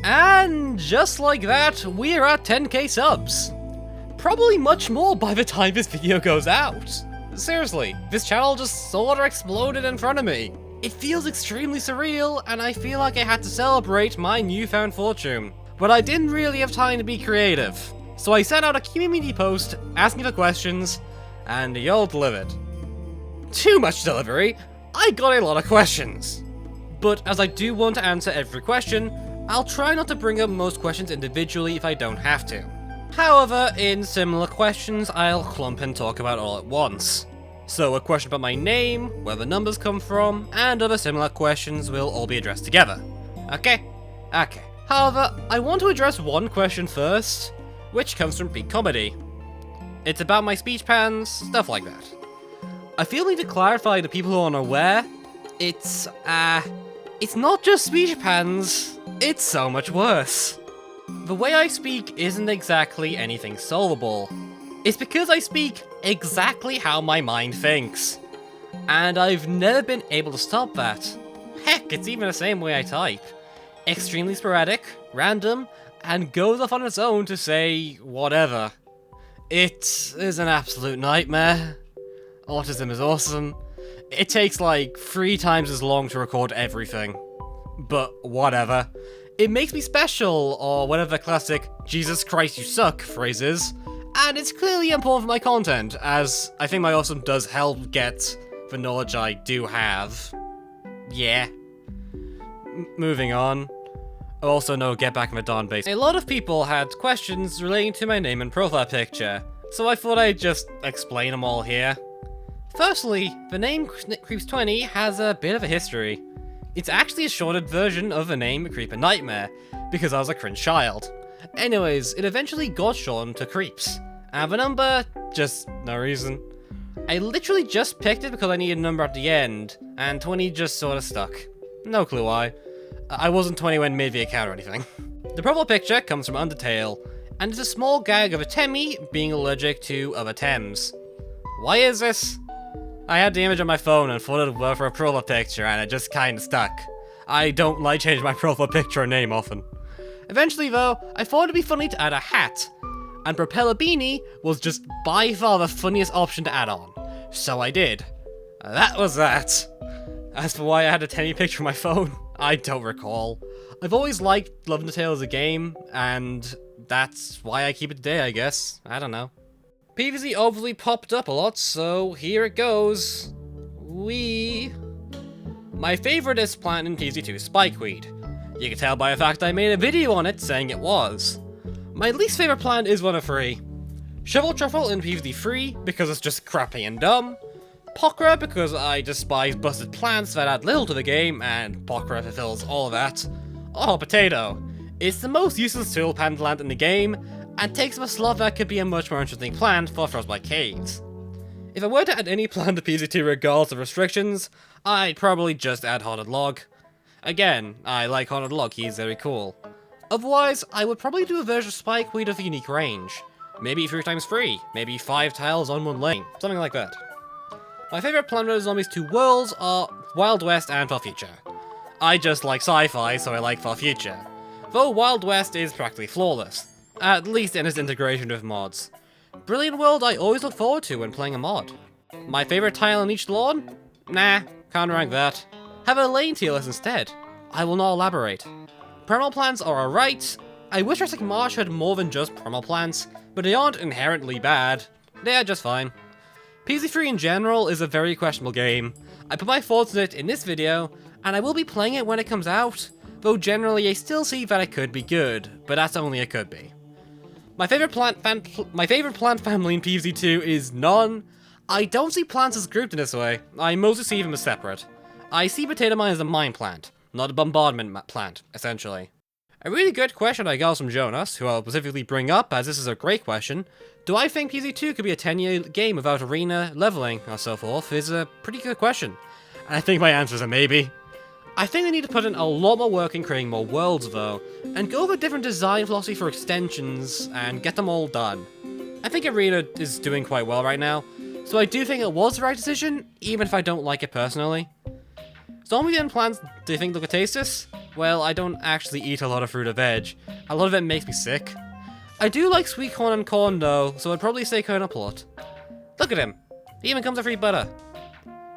And just like that, we're at 10k subs. Probably much more by the time this video goes out. Seriously, this channel just sorta exploded in front of me. It feels extremely surreal, and I feel like I had to celebrate my newfound fortune. But I didn't really have time to be creative. So I sent out a community post asking for questions, and y'all delivered. Too much delivery, I got a lot of questions. But as I do want to answer every question, I'll try not to bring up most questions individually if I don't have to. However, in similar questions, I'll clump and talk about all at once. So a question about my name, where the numbers come from, and other similar questions will all be addressed together. Okay? Okay. However, I want to address one question first, which comes from peak comedy. It's about my speech patterns, stuff like that. I feel the need to clarify to people who are unaware, it's not just speech patterns, it's so much worse. The way I speak isn't exactly anything solvable. It's because I speak exactly how my mind thinks. And I've never been able to stop that. Heck, it's even the same way I type. Extremely sporadic, random, and goes off on its own to say whatever. It is an absolute nightmare. Autism is awesome. It takes like 3 times as long to record everything. But whatever. It makes me special, or whatever the classic "Jesus Christ you suck" phrase is, and it's clearly important for my content, as I think my awesome does help get the knowledge I do have. Yeah. Moving on. Also, no, get back in the Dawn base. A lot of people had questions relating to my name and profile picture, so I thought I'd just explain them all here. Firstly, the name Creeps20 has a bit of a history. It's actually a shortened version of the name Creeper Nightmare, because I was a cringe child. Anyways, it eventually got shortened to Creeps, and the number, just no reason. I literally just picked it because I needed a number at the end, and 20 just sorta stuck. No clue why. I wasn't 20 when I made the account or anything. The profile picture comes from Undertale, and it's a small gag of a Temmie being allergic to other Tems. Why is this? I had the image on my phone and thought it would work for a profile picture, and it just kinda stuck. I don't like changing my profile picture or name often. Eventually though, I thought it'd be funny to add a hat, and Propeller Beanie was just by far the funniest option to add on. So I did. That was that. As for why I had a Temmie picture on my phone, I don't recall. I've always liked Love Undertale as a game, and that's why I keep it today, I guess. I don't know. PvZ obviously popped up a lot, so here it goes. My favoriteest plant in PvZ2 is Spikeweed. You can tell by the fact I made a video on it saying it was. My least favorite plant is one of 3. Shovel Truffle in PvZ3 because it's just crappy and dumb. Pokra because I despise busted plants that add little to the game, and Pokra fulfills all of that. Or Potato. It's the most useless tool plant in the game, and takes up a slot that could be a much more interesting plant for Frostbite caves. If I were to add any plant to PvZ2 regardless of restrictions, I'd probably just add Haunted Log. Again, I like Haunted Log, he's very cool. Otherwise, I would probably do a version of Spikeweed of unique range. Maybe 3x3, maybe 5 tiles on 1 lane, something like that. My favourite plant of Zombies 2 worlds are Wild West and Far Future. I just like sci-fi, so I like Far Future. Though Wild West is practically flawless. At least in its integration with mods. Brilliant World I always look forward to when playing a mod. My favourite tile in each lawn? Nah, can't rank that. Have a lane tier list instead. I will not elaborate. Primal plants are alright. I wish Jurassic Marsh had more than just primal plants, but they aren't inherently bad. They are just fine. PvZ3 in general is a very questionable game. I put my thoughts on it in this video, and I will be playing it when it comes out, though generally I still see that it could be good, but that's only it could be. My favorite plant family in PvZ2 is none. I don't see plants as grouped in this way. I mostly see them as separate. I see Potato Mine as a mine plant, not a bombardment plant, essentially. A really good question I got from Jonas, who I'll specifically bring up as this is a great question. Do I think PvZ2 could be a 10-year game without arena, leveling, or so forth, is a pretty good question. And I think my answer is a maybe. I think they need to put in a lot more work in creating more worlds though, and go over a different design philosophy for extensions, and get them all done. I think Arena is doing quite well right now, so I do think it was the right decision, even if I don't like it personally. Zombie Den plans, do you think look at Tastus? Well, I don't actually eat a lot of fruit or veg. A lot of it makes me sick. I do like sweet corn and corn though, so I'd probably say kernel plot. Look at him! He even comes with free butter.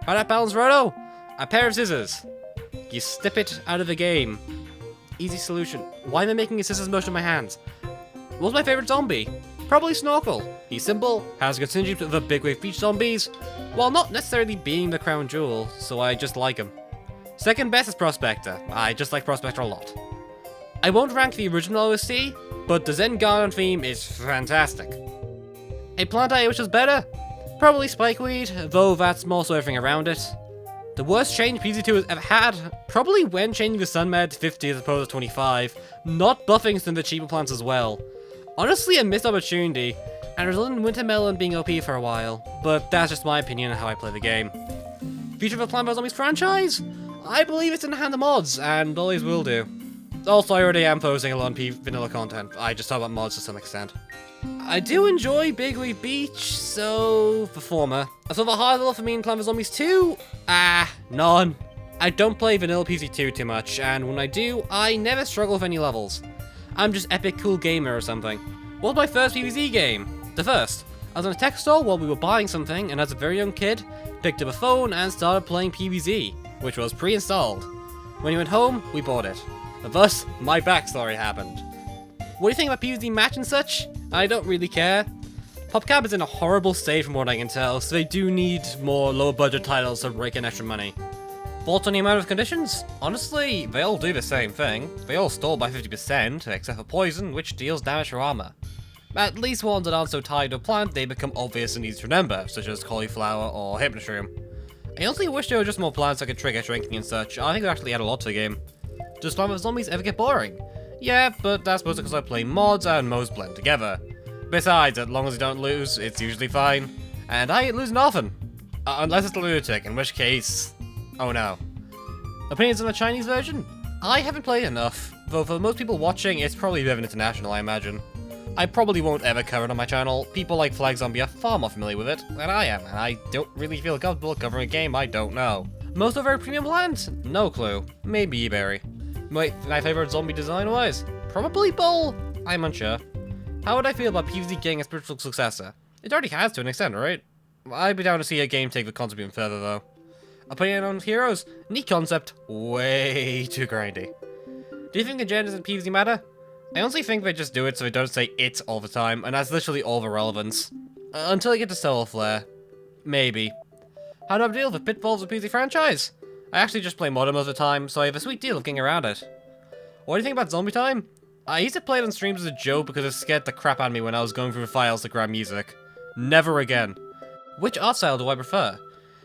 Try that balance, Roto! A pair of scissors. You snip it out of the game. Easy solution. Why am I making a scissors motion with my hands? What's my favorite zombie? Probably Snorkel. He's simple, has good synergy with the big wave beach zombies, while not necessarily being the crown jewel, so I just like him. Second best is Prospector. I just like Prospector a lot. I won't rank the original OST, but the Zen Garden theme is fantastic. A plant I wish was better? Probably Spikeweed, though that's more so everything around it. The worst change PZ2 has ever had? Probably when changing the Sun Med to 50 as opposed to 25, not buffing some of the cheaper plants as well. Honestly a missed opportunity, and resulted in Wintermelon being OP for a while, but that's just my opinion on how I play the game. Future of the Plant vs. Zombies franchise? I believe it's in the hand of mods, and always will do. Also, I already am posting a lot of vanilla content. I just talk about mods to some extent. I do enjoy Big Wave Beach, so the former. As for the hard level for me in Plant vs. Zombies 2? None. I don't play vanilla PZ2 too much, and when I do, I never struggle with any levels. I'm just epic cool gamer or something. What was my first PvZ game? The first. I was in a tech store while we were buying something, and as a very young kid, picked up a phone and started playing PvZ, which was pre-installed. When we went home, we bought it. Thus, my backstory happened. What do you think about PvZ match and such? I don't really care. PopCap is in a horrible state from what I can tell, so they do need more lower budget titles to rake in extra money. Thoughts on the amount of conditions? Honestly, they all do the same thing. They all stall by 50%, except for poison, which deals damage to armor. At least ones that aren't so tied to a plant, they become obvious and easy to remember, such as cauliflower or hypnoshroom. I honestly wish there were just more plants that could trigger shrinking and such. I think it actually add a lot to the game. Does Plant vs. Zombies ever get boring? Yeah, but that's mostly because I play mods and mods blend together. Besides, as long as you don't lose, it's usually fine. And I ain't losing often. Unless it's a lunatic, in which case... oh no. Opinions on the Chinese version? I haven't played enough, though for most people watching, it's probably a bit of an international, I imagine. I probably won't ever cover it on my channel. People like Flag Zombie are far more familiar with it than I am, and I don't really feel comfortable covering a game I don't know. Most are very premium plants? No clue. Maybe eBerry. Wait, my favorite zombie design-wise? Probably Bull? I'm unsure. How would I feel about PvZ getting a spiritual successor? It already has to an extent, right? I'd be down to see a game take the concept even further, though. Opinion on heroes? Neat concept, way too grindy. Do you think the genders in PvZ matter? I honestly think they just do it so they don't say it all the time, and that's literally all the relevance. Until I get to Solar Flare. Maybe. How do I deal with the pitfalls of the PvZ franchise? I actually just play modern most of the time, so I have a sweet deal of getting around it. What do you think about Zombie Time? I used to play it on streams as a joke because it scared the crap out of me when I was going through the files to grab music. Never again. Which art style do I prefer?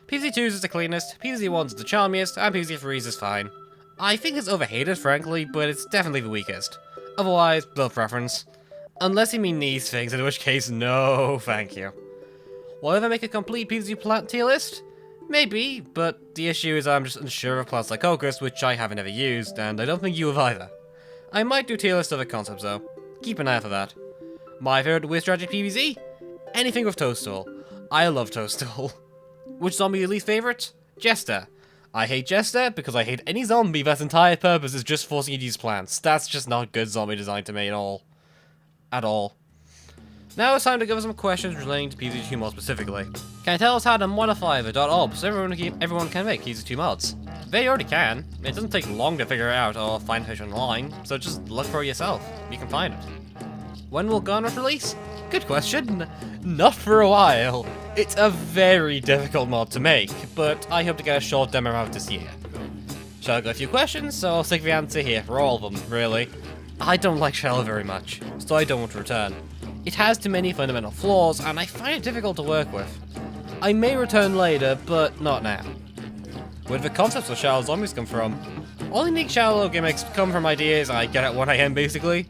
PvZ2's is the cleanest, PvZ1's is the charmiest, and PvZ3's is fine. I think it's overhated, frankly, but it's definitely the weakest. Otherwise, little preference. Unless you mean these things, in which case, no thank you. Will I ever make a complete PvZ plant tier list? Maybe, but the issue is I'm just unsure of plants like Crocus, which I haven't ever used, and I don't think you have either. I might do tier list of the concepts though. Keep an eye out for that. My favorite weird strategy PvZ? Anything with Toadstool. I love Toadstool. Which zombie is your least favorite? Jester. I hate Jester because I hate any zombie that's entire purpose is just forcing you to use plants. That's just not good zombie design to me at all. At all. Now it's time to give us some questions relating to PvZ2 more specifically. Can you tell us how to modify the .ob so everyone can make PvZ2 mods? They already can. It doesn't take long to figure it out or find fish online, so just look for it yourself. You can find it. When will Garnet release? Good question. Not for a while. It's a very difficult mod to make, but I hope to get a short demo out this year. Shall I go a few questions, so I'll stick the answer here for all of them, really. I don't like Shell very much, so I don't want to return. It has too many fundamental flaws, and I find it difficult to work with. I may return later, but not now. Where do the concepts of Shadow Zombies come from? All unique Shadow gimmicks come from ideas I get at 1 AM basically.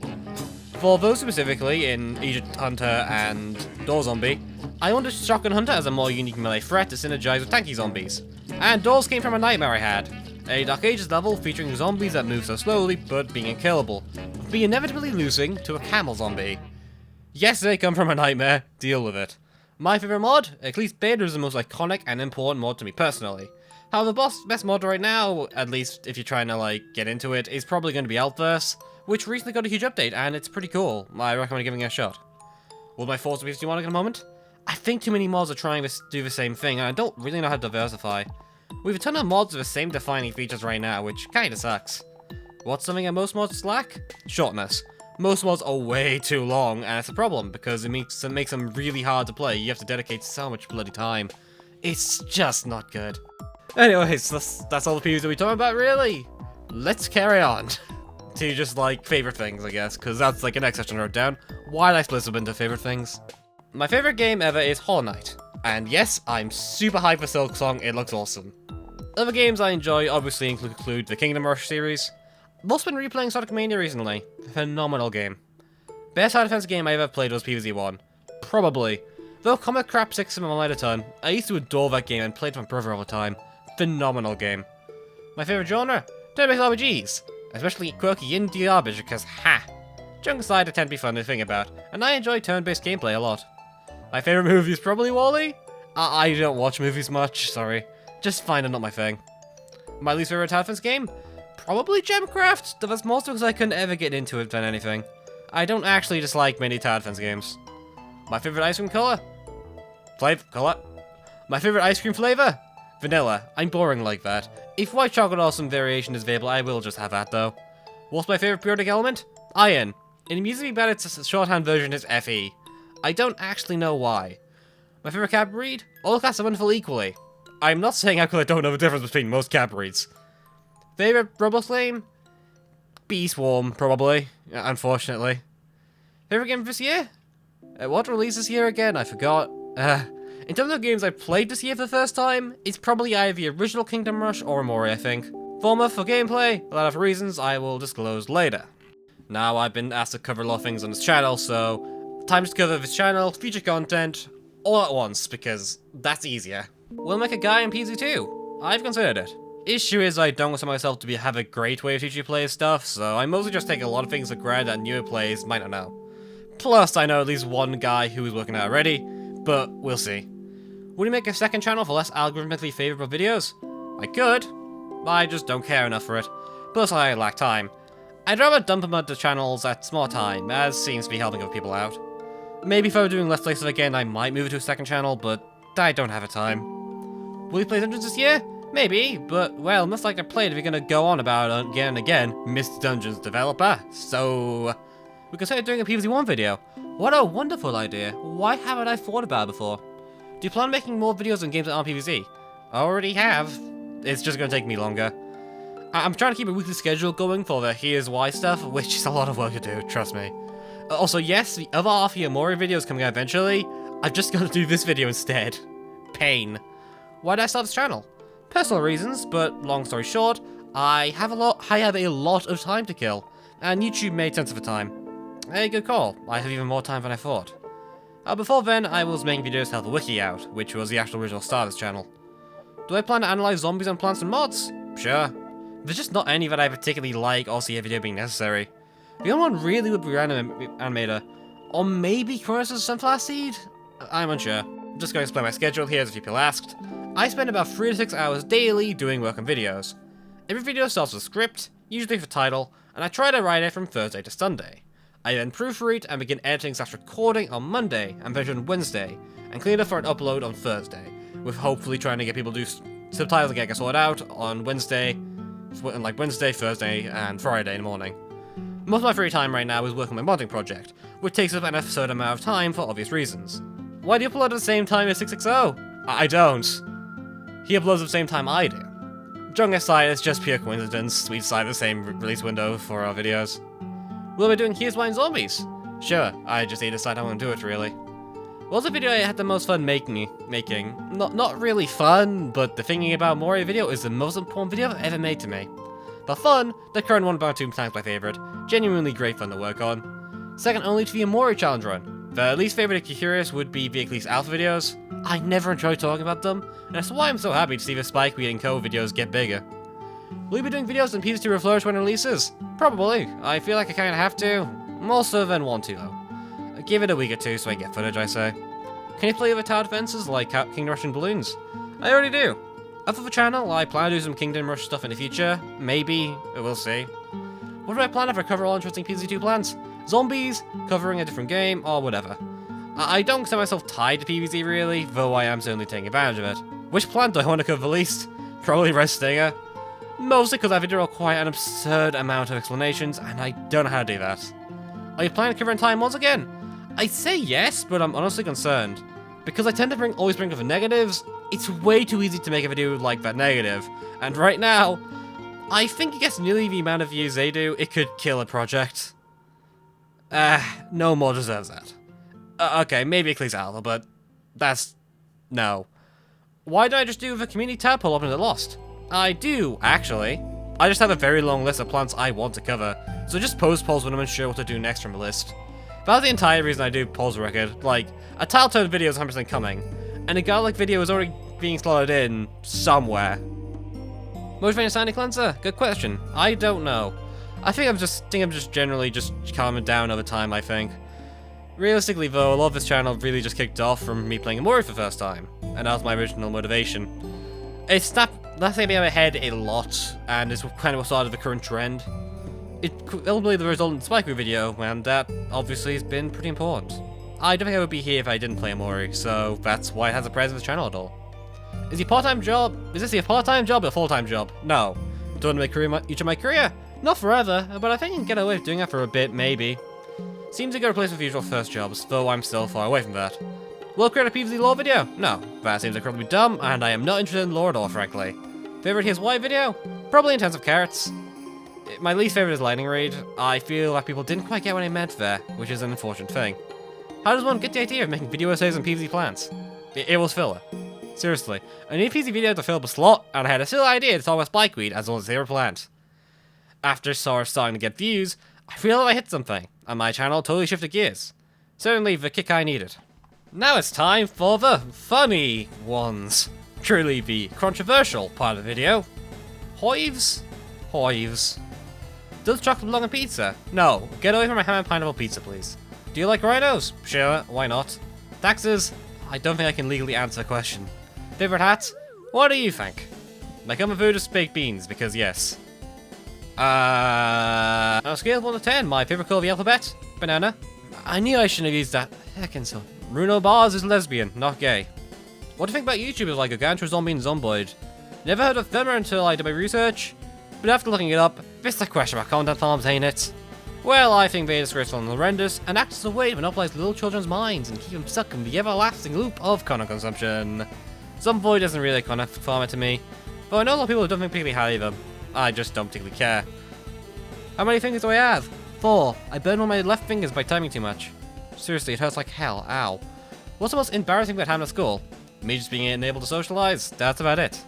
For those specifically, in Egypt Hunter and Door Zombie, I wanted Shotgun Hunter as a more unique melee threat to synergize with tanky zombies. And Doors came from a nightmare I had. A Dark Ages level featuring zombies that move so slowly, but being unkillable. Be inevitably losing to a camel zombie. Yes, they come from a nightmare, deal with it. My favorite mod? Eclipse Beta is the most iconic and important mod to me personally. However, the best mod right now, at least if you're trying to like get into it, is probably going to be Outverse, which recently got a huge update, and it's pretty cool. I recommend giving it a shot. Will my thoughts be do you want in a moment? I think too many mods are trying to do the same thing, and I don't really know how to diversify. We have a ton of mods with the same defining features right now, which kinda sucks. What's something that most mods lack? Shortness. Most mods are way too long, and it's a problem, because it makes them really hard to play. You have to dedicate so much bloody time. It's just not good. Anyways, that's all the PvPs that we talking about, really. Let's carry on to just, like, favorite things, I guess, because that's, like, the next section I wrote down. Why did I split them into favorite things? My favorite game ever is Hollow Knight. And yes, I'm super hyped for Silksong, it looks awesome. Other games I enjoy obviously include the Kingdom Rush series. I've also been replaying Sonic Mania recently. Phenomenal game. Best side defense game I ever played was PvZ1. Probably. Though Comic Crap 6 I like a ton, I used to adore that game and played with my brother all the time. Phenomenal game. My favorite genre? Turn-based RPGs. Especially quirky indie garbage because, ha! Junk aside, they tend to be fun to think about, and I enjoy turn-based gameplay a lot. My favorite movie is probably WALL-E. I don't watch movies much, sorry. Just find it not my thing. My least favorite side defense game? Probably Gemcraft, though that's mostly because I couldn't ever get into it than anything. I don't actually dislike many tower defense games. My favorite ice cream color? Color? My favorite ice cream flavor? Vanilla. I'm boring like that. If white chocolate or some variation is available, I will just have that though. What's my favorite periodic element? Iron. It amuses me that its shorthand version is FE. I don't actually know why. My favorite cat breed? All cats are wonderful equally. I'm not saying I don't know the difference between most cat breeds. Favorite Roblox game? Bee Swarm, probably. Unfortunately. Favorite game this year? What released this year again? I forgot. In terms of games I played this year for the first time, it's probably either the original Kingdom Rush or OMORI, I think. Former for gameplay, a lot of reasons I will disclose later. Now, I've been asked to cover a lot of things on this channel, so time to cover this channel, feature content, all at once, because that's easier. We'll make a guy in PZ2. I've considered it. Issue is I don't consider myself to have a great way of teaching players stuff, so I mostly just take a lot of things for granted that newer players might not know. Plus, I know at least one guy who is working out already, but we'll see. Would you make a second channel for less algorithmically favorable videos? I could. I just don't care enough for it. Plus, I lack time. I'd rather dump them at the channels at small time, as seems to be helping other people out. Maybe if I were doing Let's Plays again, I might move to a second channel, but I don't have the time. Will you play Dungeons this year? Maybe, but, well, much like I played, if you're gonna go on about it again and again, Mr. Dungeons developer, so we consider doing a PvZ1 video. What a wonderful idea. Why haven't I thought about it before? Do you plan on making more videos on games that aren't PvZ? I already have. It's just gonna take me longer. I'm trying to keep a weekly schedule going for the Here's Why stuff, which is a lot of work to do, trust me. Also, yes, the other half of the OMORI video is coming out eventually. I've just got to do this video instead. Pain. Why did I start this channel? Personal reasons, but long story short, I have a lot of time to kill, and YouTube made sense of the time. Hey, good call. I have even more time than I thought. Before then, I was making videos to help the wiki out, which was the actual original start of this channel. Do I plan to analyze zombies on plants and mods? Sure. There's just not any that I particularly like or see a video being necessary. The only one really would be Animator, or maybe Chronos' Sunflower Seed? I'm unsure. I'm just going to explain my schedule here as a few people asked. I spend about 3 to 6 hours daily doing work on videos. Every video starts with a script, usually for title, and I try to write it from Thursday to Sunday. I then proofread and begin editing / recording on Monday and version on Wednesday, and clean it up for an upload on Thursday, with hopefully trying to get people to do subtitles and get sorted out on Wednesday, Thursday, and Friday in the morning. Most of my free time right now is working on my modding project, which takes up an absurd amount of time for obvious reasons. Why do you upload at the same time as 660? I don't. He uploads at the same time I do. Joking aside, it's just pure coincidence we decided the same release window for our videos. Will we be doing Here's Why and Zombies? Sure, I just need to decide how I want to do it, really. What was the video I had the most fun making? Not really fun, but the thinking about Mori video is the most important video I've ever made to me. But fun, the current one about 2 times my favorite. Genuinely great fun to work on. Second only to the OMORI challenge run. The least favorite if you're curious would be the Eclipse Alpha videos. I never enjoy talking about them, and that's why I'm so happy to see the Spike Weed and Co videos get bigger. Will you be doing videos on PvZ2 Reflourish when it releases? Probably. I feel like I kinda have to. More so than want to though. Give it a week or two so I get footage, I say. Can you play other tower defenses like King Rush and Balloons? I already do. As for the channel, I plan to do some Kingdom Rush stuff in the future. Maybe. We'll see. What do I plan if I cover all interesting PvZ2 plans? Zombies, covering a different game, or whatever. I don't consider myself tied to PvZ really, though I am certainly taking advantage of it. Which plant do I want to cover the least? Probably Red Stinger. Mostly because I have to require an absurd amount of explanations, and I don't know how to do that. Are you planning to cover entire mods again? I say yes, but I'm honestly concerned. Because I tend to always bring up the negatives, it's way too easy to make a video like that negative. And right now, I think it gets nearly the amount of views they do, it could kill a project. No more deserves that. Okay, maybe it clicks Alpha, but that's... no. Why don't I just do the community tab pull up into Lost? I do, actually. I just have a very long list of plants I want to cover, so just post polls when I'm unsure what to do next from the list. That's the entire reason I do polls record. Like, a Telltale video is 100% coming, and a Garlic video is already being slotted in somewhere. Motivating Sandy Cleanser? Good question. I don't know. I think I'm just generally just calming down over time, I think. Realistically though, a lot of this channel really just kicked off from me playing OMORI for the first time, and that was my original motivation. It's that's taken me out of my head a lot, and it's kind of what started the current trend. It ultimately the resultant Spike video, and that obviously has been pretty important. I don't think I would be here if I didn't play OMORI, so that's why it has a presence in this channel at all. Is this a part-time job or a full-time job? No. Do I want to make use of my career? Not forever, but I think I can get away with doing that for a bit, maybe. Seems a good replace with usual first jobs, though I'm still far away from that. Will I create a PvZ lore video? No. That seems incredibly dumb, and I am not interested in lore at all, frankly. Favorite Here's Why video? Probably Intensive Carrots. My least favorite is Lightning Raid. I feel like people didn't quite get what I meant there, which is an unfortunate thing. How does one get the idea of making video essays on PvZ plants? It was filler. Seriously. I need a PvZ video to fill up a slot, and I had a silly idea to talk about spikeweed as well as their plant. After starting to get views, I feel like I hit something, and my channel totally shifted gears. Certainly the kick I needed. Now it's time for the funny ones. Truly the controversial part of the video. Hives? Hives. Does chocolate belong on pizza? No. Get away from my ham and pineapple pizza, please. Do you like rhinos? Sure, why not? Taxes? I don't think I can legally answer the question. Favorite hat? What do you think? My comfort food is baked beans, because yes. On a scale of 1 to 10, my favorite color of the alphabet? Banana. I knew I shouldn't have used that. Heckin' so. Bruno Mars is lesbian, not gay. What do you think about YouTubers like Gargantua Zombie and Zomboid? Never heard of them until I did my research, but after looking it up, this is a question about content farms, ain't it? Well, I think they're disgraceful and horrendous, and act as a way to monopolize little children's minds and keep them stuck in the everlasting loop of content consumption. Zomboid isn't really a content farmer to me, though I know a lot of people who don't think particularly highly of them. I just don't particularly care. How many fingers do I have? 4. I burned one of my left fingers by timing too much. Seriously, it hurts like hell. Ow. What's the most embarrassing that happened at school? Me just being unable to socialize. That's about it.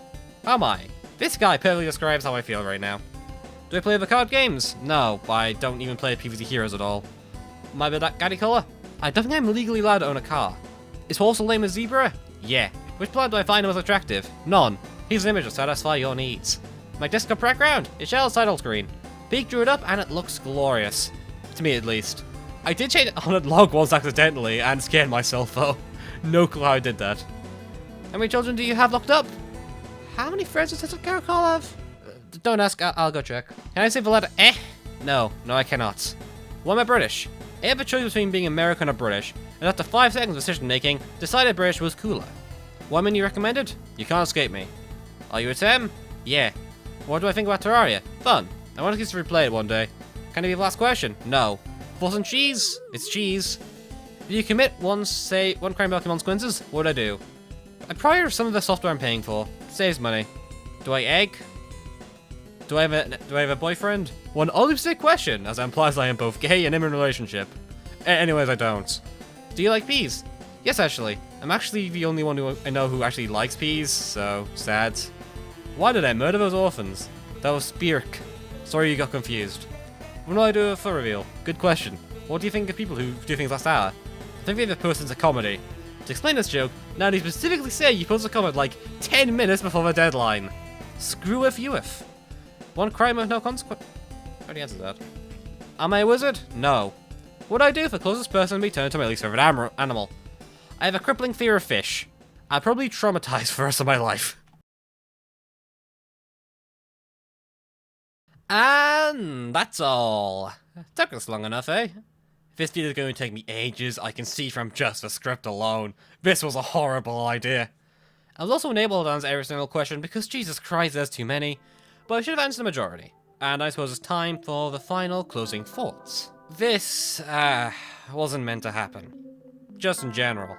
How am I? This guy perfectly describes how I feel right now. Do I play the card games? No, I don't even play PvZ Heroes at all. Am I that gaddy color? I don't think I'm legally allowed to own a car. Is horse a lame as zebra? Yeah. Which plant do I find most attractive? None. Here's an image to satisfy your needs. My desktop background? It's Shell's title screen. Peek drew it up and it looks glorious. To me at least. I did change it on a log once accidentally and scared myself though. No clue how I did that. How many children do you have locked up? How many friends does this character have? Don't ask, I'll go check. Can I say the letter eh? No, I cannot. Why am I British? I have a choice between being American or British, and after 5 seconds of decision making, decided British was cooler. What menu recommended? You can't escape me. Are you a 10? Yeah. What do I think about Terraria? Fun. I want to get to replay it one day. Can it be the last question? No. Force and cheese? It's cheese. If you commit one crime without consequences, what would I do? I prior some of the software I'm paying for. Saves money. Do I egg? Do I have a boyfriend? One oddly specific question, as it implies I am both gay and in a relationship. Anyways, I don't. Do you like peas? Yes, actually. I'm actually the only one who I know who actually likes peas, so sad. Why did I murder those orphans? That was Spirk. Sorry you got confused. When will I do a full reveal? Good question. What do you think of people who do things last hour? I think the person's a comedy. To explain this joke, now they specifically say you post a comment like 10 minutes before the deadline. Screw if you if. One crime with no consequence. I already answered that. Am I a wizard? No. What would I do if the closest person be turned to my least favorite animal? I have a crippling fear of fish. I'd probably traumatized for the rest of my life. And that's all. Took us long enough, eh? This video is going to take me ages, I can see from just the script alone. This was a horrible idea. I was also unable to answer every single question because Jesus Christ, there's too many. But I should have answered the majority. And I suppose it's time for the final closing thoughts. This, wasn't meant to happen. Just in general.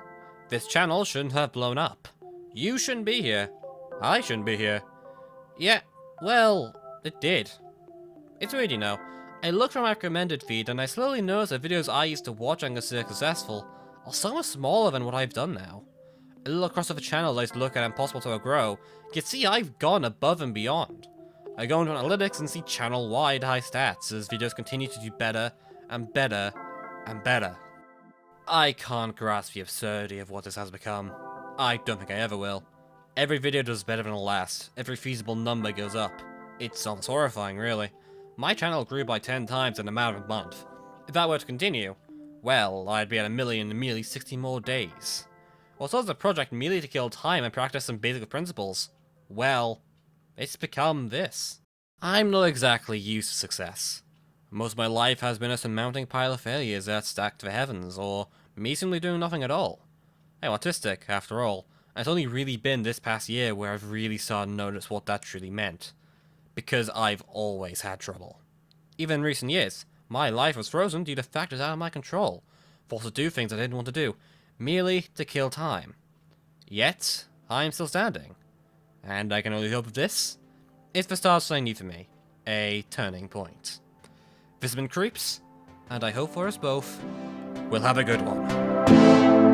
This channel shouldn't have blown up. You shouldn't be here. I shouldn't be here. Yeah, well, it did. It's weird, you know. I looked from my recommended feed and I slowly noticed that videos I used to watch and consider successful are so much smaller than what I've done now. I look across the channels I used to look at and possible to grow, you can see I've gone above and beyond. I go into analytics and see channel-wide high stats as videos continue to do better and better and better. I can't grasp the absurdity of what this has become. I don't think I ever will. Every video does better than the last, every feasible number goes up. It's almost horrifying, really. My channel grew by 10 times in a matter of a month. If that were to continue, well, I'd be at 1 million in merely 60 more days. Well, so is a project merely to kill time and practice some basic principles. Well, it's become this. I'm not exactly used to success. Most of my life has been a surmounting pile of failures that stacked to the heavens, or me simply doing nothing at all. I'm autistic, after all, and it's only really been this past year where I've really started to notice what that truly meant. Because I've always had trouble. Even in recent years, my life was frozen due to factors out of my control, forced to do things I didn't want to do, merely to kill time. Yet, I'm still standing. And I can only hope this is the start of something new for me. A turning point. This has been Creeps, and I hope for us both, we'll have a good one.